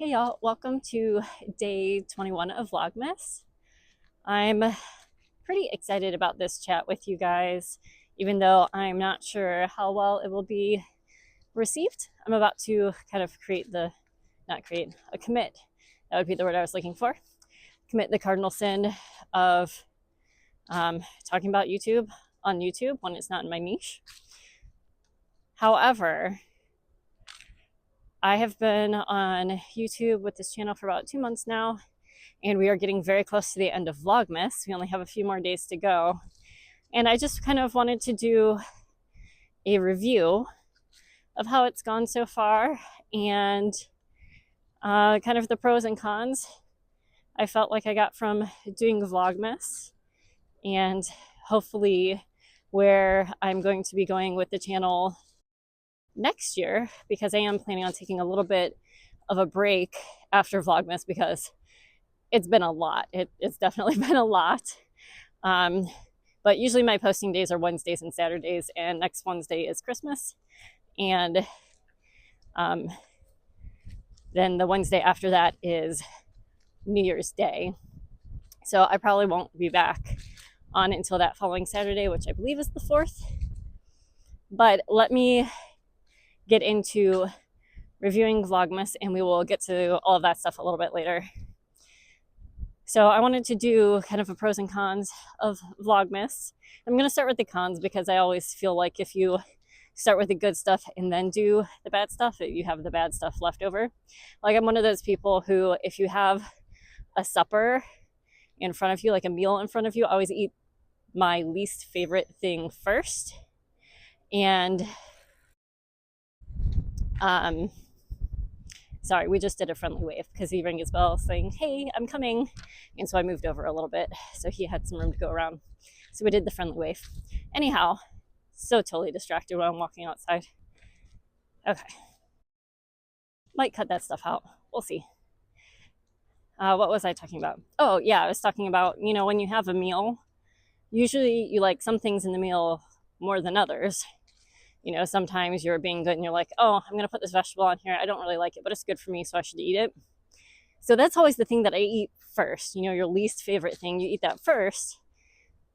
Hey y'all, welcome to day 21 of Vlogmas. I'm pretty excited about this chat with you guys, even though I'm not sure how well it will be received. I'm about to kind of commit. That would be the word I was looking for. Commit the cardinal sin of talking about YouTube on YouTube when it's not in my niche. However, I have been on YouTube with this channel for about 2 months now, and we are getting very close to the end of Vlogmas. We only have a few more days to go. And I just kind of wanted to do a review of how it's gone so far and kind of the pros and cons I felt like I got from doing Vlogmas, and hopefully where I'm going to be going with the channel next year, because I am planning on taking a little bit of a break after Vlogmas because it's been a lot. It's definitely been a lot. But usually my posting days are Wednesdays and Saturdays, and next Wednesday is Christmas. And then the Wednesday after that is New Year's Day. So I probably won't be back on until that following Saturday, which I believe is the 4th. But let me get into reviewing Vlogmas, and we will get to all of that stuff a little bit later. So I wanted to do kind of a pros and cons of Vlogmas. I'm going to start with the cons because I always feel like if you start with the good stuff and then do the bad stuff, you have the bad stuff left over. Like, I'm one of those people who, if you have a supper in front of you, like a meal in front of you, I always eat my least favorite thing first. And sorry, we just did a friendly wave because he rang his bell saying, "Hey, I'm coming." And so I moved over a little bit so he had some room to go around. So we did the friendly wave. Anyhow, so totally distracted when I'm walking outside. Okay. Might cut that stuff out. We'll see. What was I talking about? Oh, yeah, I was talking about, when you have a meal, usually you like some things in the meal more than others. Sometimes you're being good and you're like, oh, I'm going to put this vegetable on here. I don't really like it, but it's good for me, so I should eat it. So that's always the thing that I eat first. Your least favorite thing, you eat that first.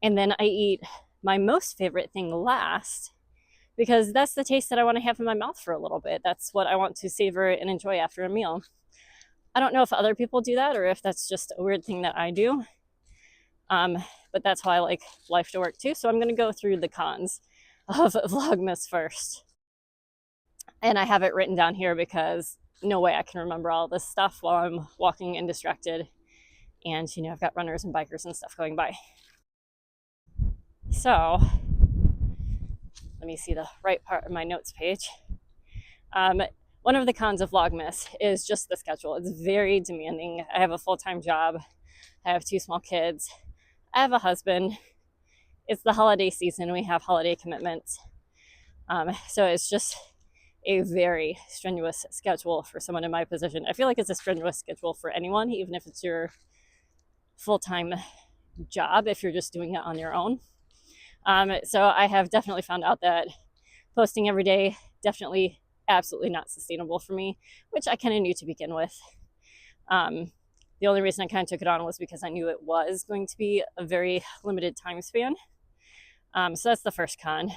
And then I eat my most favorite thing last, because that's the taste that I want to have in my mouth for a little bit. That's what I want to savor and enjoy after a meal. I don't know if other people do that or if that's just a weird thing that I do. But that's how I like life to work too. So I'm going to go through the cons of Vlogmas first. And I have it written down here because no way I can remember all this stuff while I'm walking and distracted. And, I've got runners and bikers and stuff going by. So let me see the right part of my notes page. One of the cons of Vlogmas is just the schedule. It's very demanding. I have a full-time job. I have 2 small kids. I have a husband. It's the holiday season. We have holiday commitments. So it's just a very strenuous schedule for someone in my position. I feel like it's a strenuous schedule for anyone, even if it's your full-time job, if you're just doing it on your own. So I have definitely found out that posting every day, definitely absolutely not sustainable for me, which I kind of knew to begin with. The only reason I kind of took it on was because I knew it was going to be a very limited time span. So that's the first con.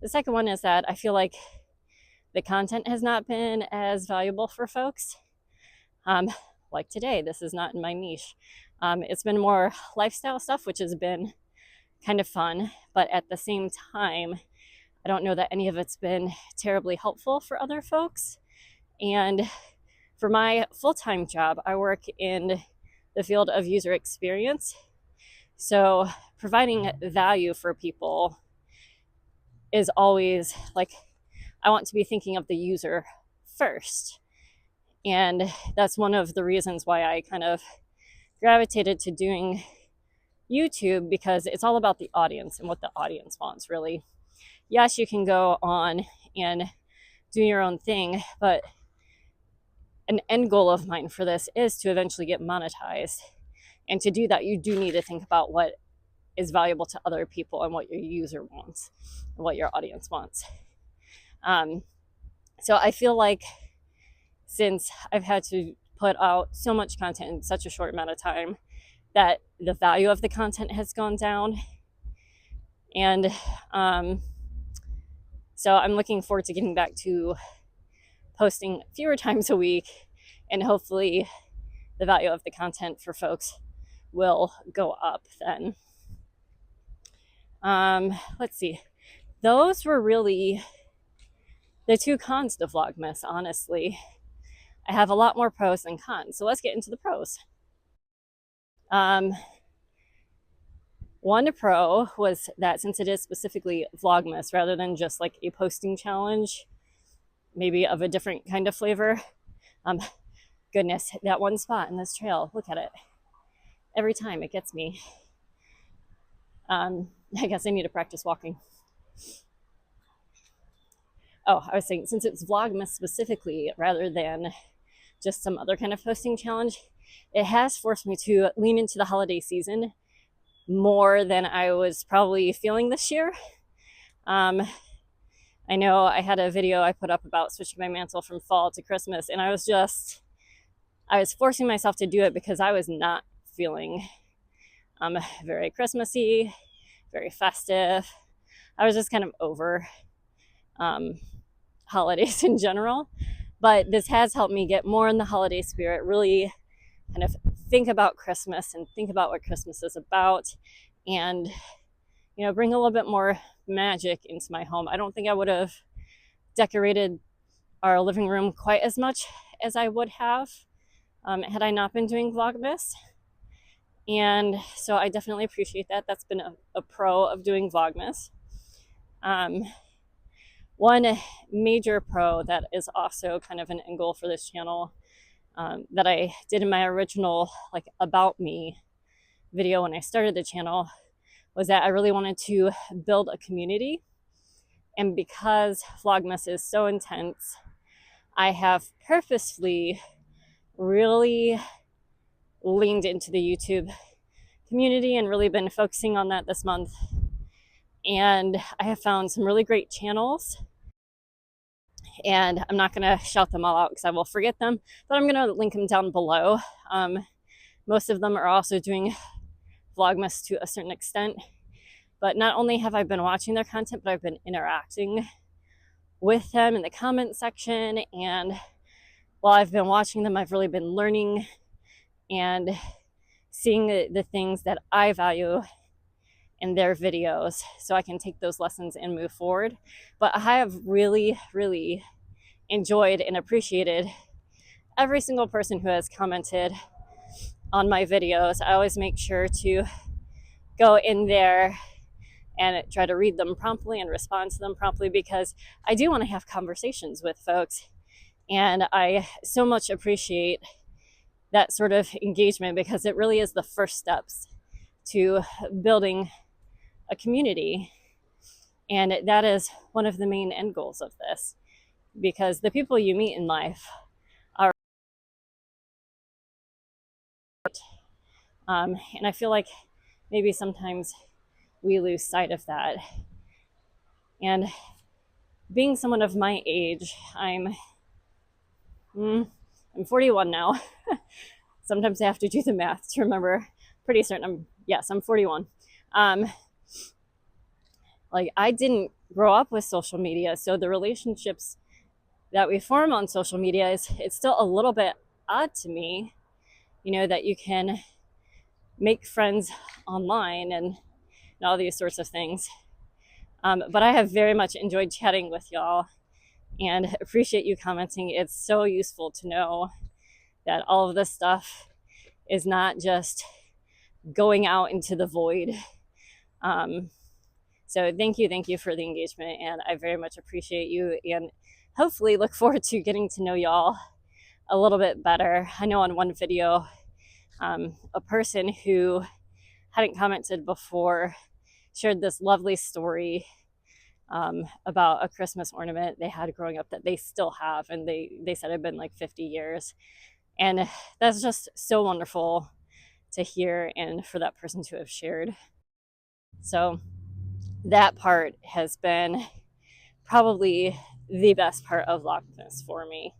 The second one is that I feel like the content has not been as valuable for folks. Like today, this is not in my niche. It's been more lifestyle stuff, which has been kind of fun, but at the same time, I don't know that any of it's been terribly helpful for other folks. And for my full-time job, I work in the field of user experience. So providing value for people is always like, I want to be thinking of the user first. And that's one of the reasons why I kind of gravitated to doing YouTube, because it's all about the audience and what the audience wants, really. Yes, you can go on and do your own thing, but an end goal of mine for this is to eventually get monetized. And to do that, you do need to think about what is valuable to other people and what your user wants and what your audience wants. So I feel like since I've had to put out so much content in such a short amount of time that the value of the content has gone down. And so I'm looking forward to getting back to posting fewer times a week, and hopefully the value of the content for folks will go up then. Let's see. Those were really the two cons to Vlogmas, honestly. I have a lot more pros than cons, so let's get into the pros. One pro was that since it is specifically Vlogmas rather than just like a posting challenge, maybe of a different kind of flavor. Goodness, that one spot in this trail, look at it. Every time it gets me. I guess I need to practice walking. Oh, I was saying, since it's Vlogmas specifically rather than just some other kind of posting challenge, it has forced me to lean into the holiday season more than I was probably feeling this year. I know I had a video I put up about switching my mantle from fall to Christmas, and I was forcing myself to do it because I was not feeling very Christmassy, very festive. I was just kind of over holidays in general, but this has helped me get more in the holiday spirit, really kind of think about Christmas and think about what Christmas is about, and bring a little bit more magic into my home. I don't think I would have decorated our living room quite as much as I would have had I not been doing Vlogmas. And so I definitely appreciate that. That's been a pro of doing Vlogmas. One major pro that is also kind of an end goal for this channel that I did in my original like about me video when I started the channel was that I really wanted to build a community. And because Vlogmas is so intense, I have purposefully really leaned into the YouTube community and really been focusing on that this month. And I have found some really great channels, and I'm not going to shout them all out because I will forget them, but I'm going to link them down below. Most of them are also doing Vlogmas to a certain extent, but not only have I been watching their content, but I've been interacting with them in the comment section. And while I've been watching them, I've really been learning and seeing the things that I value in their videos so I can take those lessons and move forward. But I have really, really enjoyed and appreciated every single person who has commented on my videos. I always make sure to go in there and try to read them promptly and respond to them promptly, because I do want to have conversations with folks. And I so much appreciate that sort of engagement, because it really is the first steps to building a community. And that is one of the main end goals of this, because the people you meet in life are and I feel like maybe sometimes we lose sight of that. And being someone of my age, I'm 41 now. Sometimes I have to do the math to remember. Pretty certain I'm 41. Like, I didn't grow up with social media, so the relationships that we form on social media it's still a little bit odd to me, that you can make friends online and all these sorts of things. But I have very much enjoyed chatting with y'all and appreciate you commenting. It's so useful to know that all of this stuff is not just going out into the void. So thank you for the engagement, and I very much appreciate you, and hopefully look forward to getting to know y'all a little bit better. I know on one video, a person who hadn't commented before shared this lovely story about a Christmas ornament they had growing up that they still have, and they said it had been like 50 years. And that's just so wonderful to hear and for that person to have shared. So that part has been probably the best part of Vlogmas for me.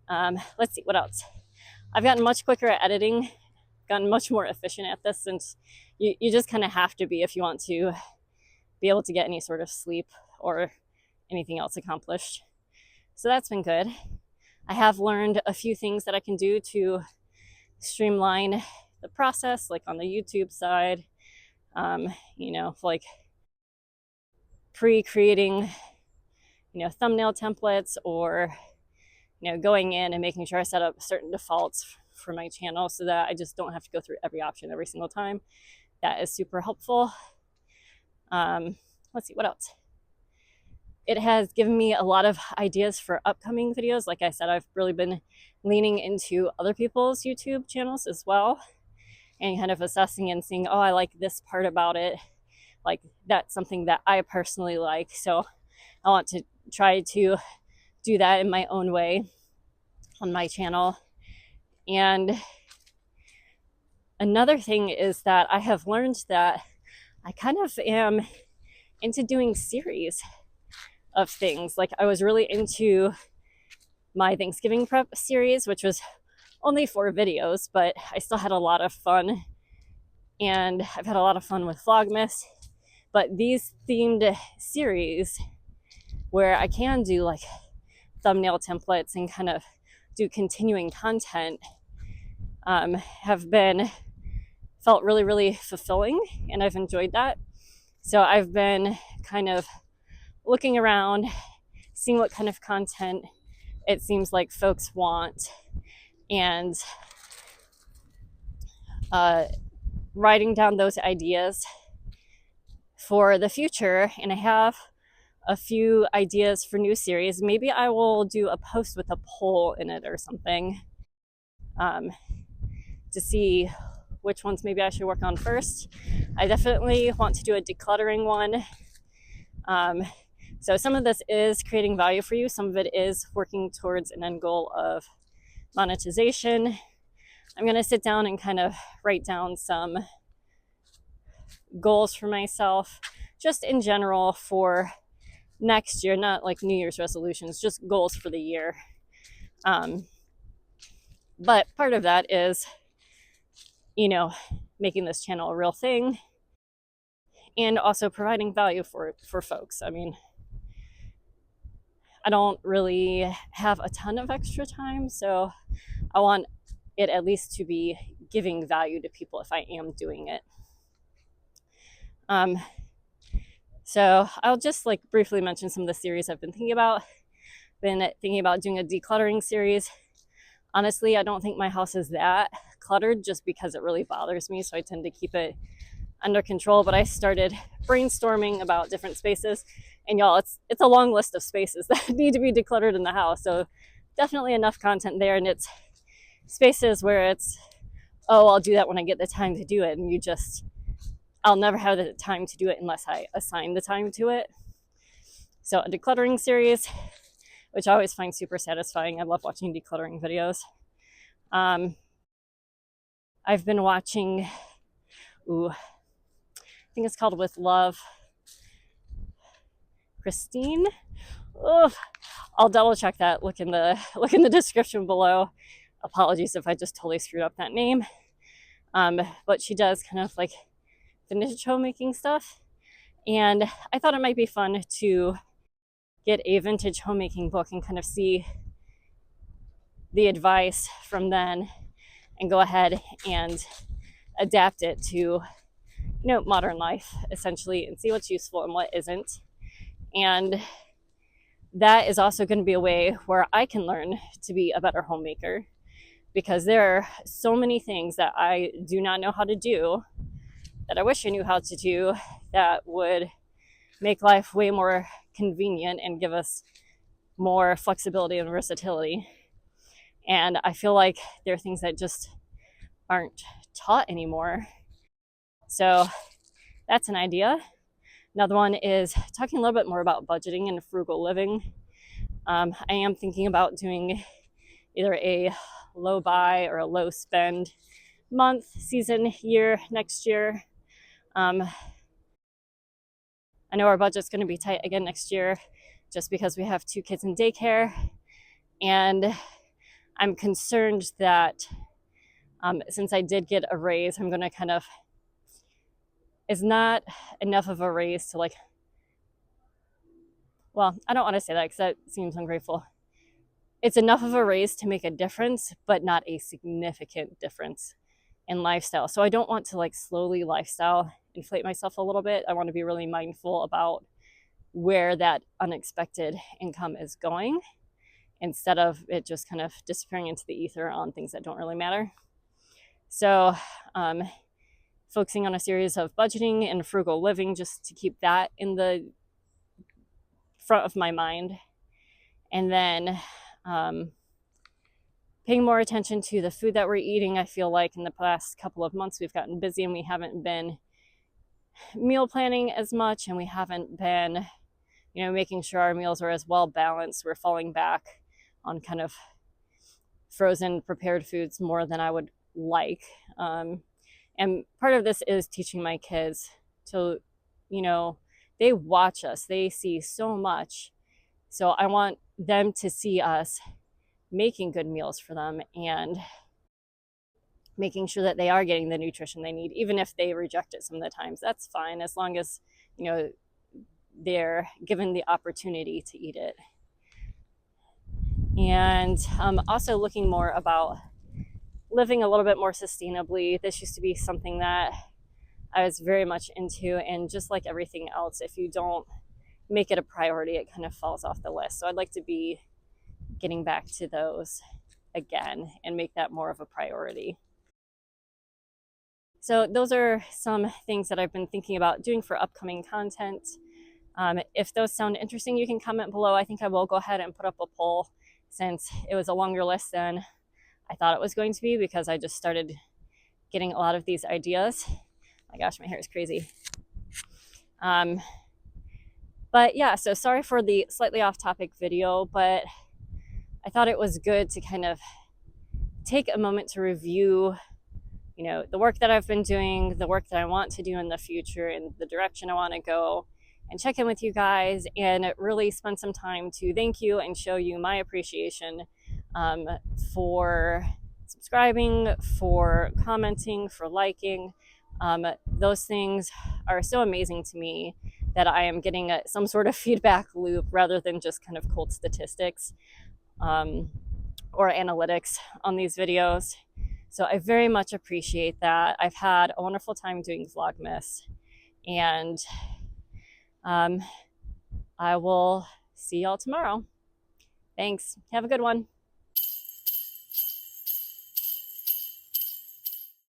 Let's see, what else? I've gotten much quicker at editing, gotten much more efficient at this, since you just kind of have to be if you want to be able to get any sort of sleep or anything else accomplished. So that's been good. I have learned a few things that I can do to streamline the process, like on the YouTube side, like pre-creating, thumbnail templates, or, going in and making sure I set up certain defaults for my channel so that I just don't have to go through every option every single time. That is super helpful. Let's see, what else? It has given me a lot of ideas for upcoming videos. Like I said, I've really been leaning into other people's YouTube channels as well, and kind of assessing and seeing, oh, I like this part about it. Like, that's something that I personally like. So I want to try to do that in my own way on my channel. And another thing is that I have learned that I kind of am into doing series of things. Like, I was really into my Thanksgiving prep series, which was only 4 videos, but I still had a lot of fun. And I've had a lot of fun with Vlogmas. But these themed series where I can do like thumbnail templates and kind of do continuing content have felt really, really fulfilling, and I've enjoyed that. So I've been kind of looking around, seeing what kind of content it seems like folks want, and writing down those ideas for the future. And I have a few ideas for new series. Maybe I will do a post with a poll in it or something, to see which ones maybe I should work on first. I definitely want to do a decluttering one. So some of this is creating value for you. Some of it is working towards an end goal of monetization. I'm going to sit down and kind of write down some goals for myself, just in general for next year, not like New Year's resolutions, just goals for the year. But part of that is, making this channel a real thing, and also providing value for folks. I mean, I don't really have a ton of extra time, so I want it at least to be giving value to people if I am doing it. So I'll just like briefly mention some of the series I've been thinking about. Been thinking about doing a decluttering series. Honestly, I don't think my house is that cluttered, just because it really bothers me, so I tend to keep it under control. But I started brainstorming about different spaces, and y'all, it's a long list of spaces that need to be decluttered in the house. So definitely enough content there, and it's spaces where it's, oh, I'll do that when I get the time to do it, and I'll never have the time to do it unless I assign the time to it. So a decluttering series, which I always find super satisfying. I love watching decluttering videos. I've been watching, I think it's called With Love, Christine. I'll double check that. Look in the description below. Apologies if I just totally screwed up that name. But she does kind of like vintage homemaking stuff, and I thought it might be fun to get a vintage homemaking book and kind of see the advice from then and go ahead and adapt it to modern life, essentially, and see what's useful and what isn't. And that is also going to be a way where I can learn to be a better homemaker, because there are so many things that I do not know how to do that I wish I knew how to do, that would make life way more convenient and give us more flexibility and versatility. And I feel like there are things that just aren't taught anymore. So that's an idea. Another one is talking a little bit more about budgeting and frugal living. I am thinking about doing either a low buy or a low spend month, season, year next year. I know our budget's going to be tight again next year, just because we have 2 kids in daycare, and I'm concerned that Since I did get a raise, I'm going to kind of, it's not enough of a raise to like, well, I don't want to say that because that seems ungrateful. It's enough of a raise to make a difference, but not a significant difference in lifestyle. So I don't want to like slowly lifestyle inflate myself a little bit. I want to be really mindful about where that unexpected income is going instead of it just kind of disappearing into the ether on things that don't really matter. So focusing on a series of budgeting and frugal living just to keep that in the front of my mind. And then paying more attention to the food that we're eating. I feel like in the past couple of months we've gotten busy and we haven't been meal planning as much, and we haven't been, making sure our meals are as well balanced. We're falling back on kind of frozen prepared foods more than I would like. And part of this is teaching my kids to, they watch us, they see so much. So I want them to see us making good meals for them and making sure that they are getting the nutrition they need, even if they reject it some of the times. That's fine, as long as, they're given the opportunity to eat it. And also looking more about living a little bit more sustainably. This used to be something that I was very much into, and just like everything else, if you don't make it a priority, it kind of falls off the list. So I'd like to be getting back to those again and make that more of a priority. So those are some things that I've been thinking about doing for upcoming content. If those sound interesting, you can comment below. I think I will go ahead and put up a poll, since it was a longer list than I thought it was going to be, because I just started getting a lot of these ideas. My gosh, my hair is crazy. But yeah, so sorry for the slightly off topic video, but I thought it was good to kind of take a moment to review, the work that I've been doing, the work that I want to do in the future, and the direction I want to go, and check in with you guys and really spend some time to thank you and show you my appreciation for subscribing, for commenting, for liking. Those things are so amazing to me that I am getting some sort of feedback loop rather than just kind of cold statistics or analytics on these videos. So I very much appreciate that. I've had a wonderful time doing Vlogmas, and I will see y'all tomorrow. Thanks. Have a good one.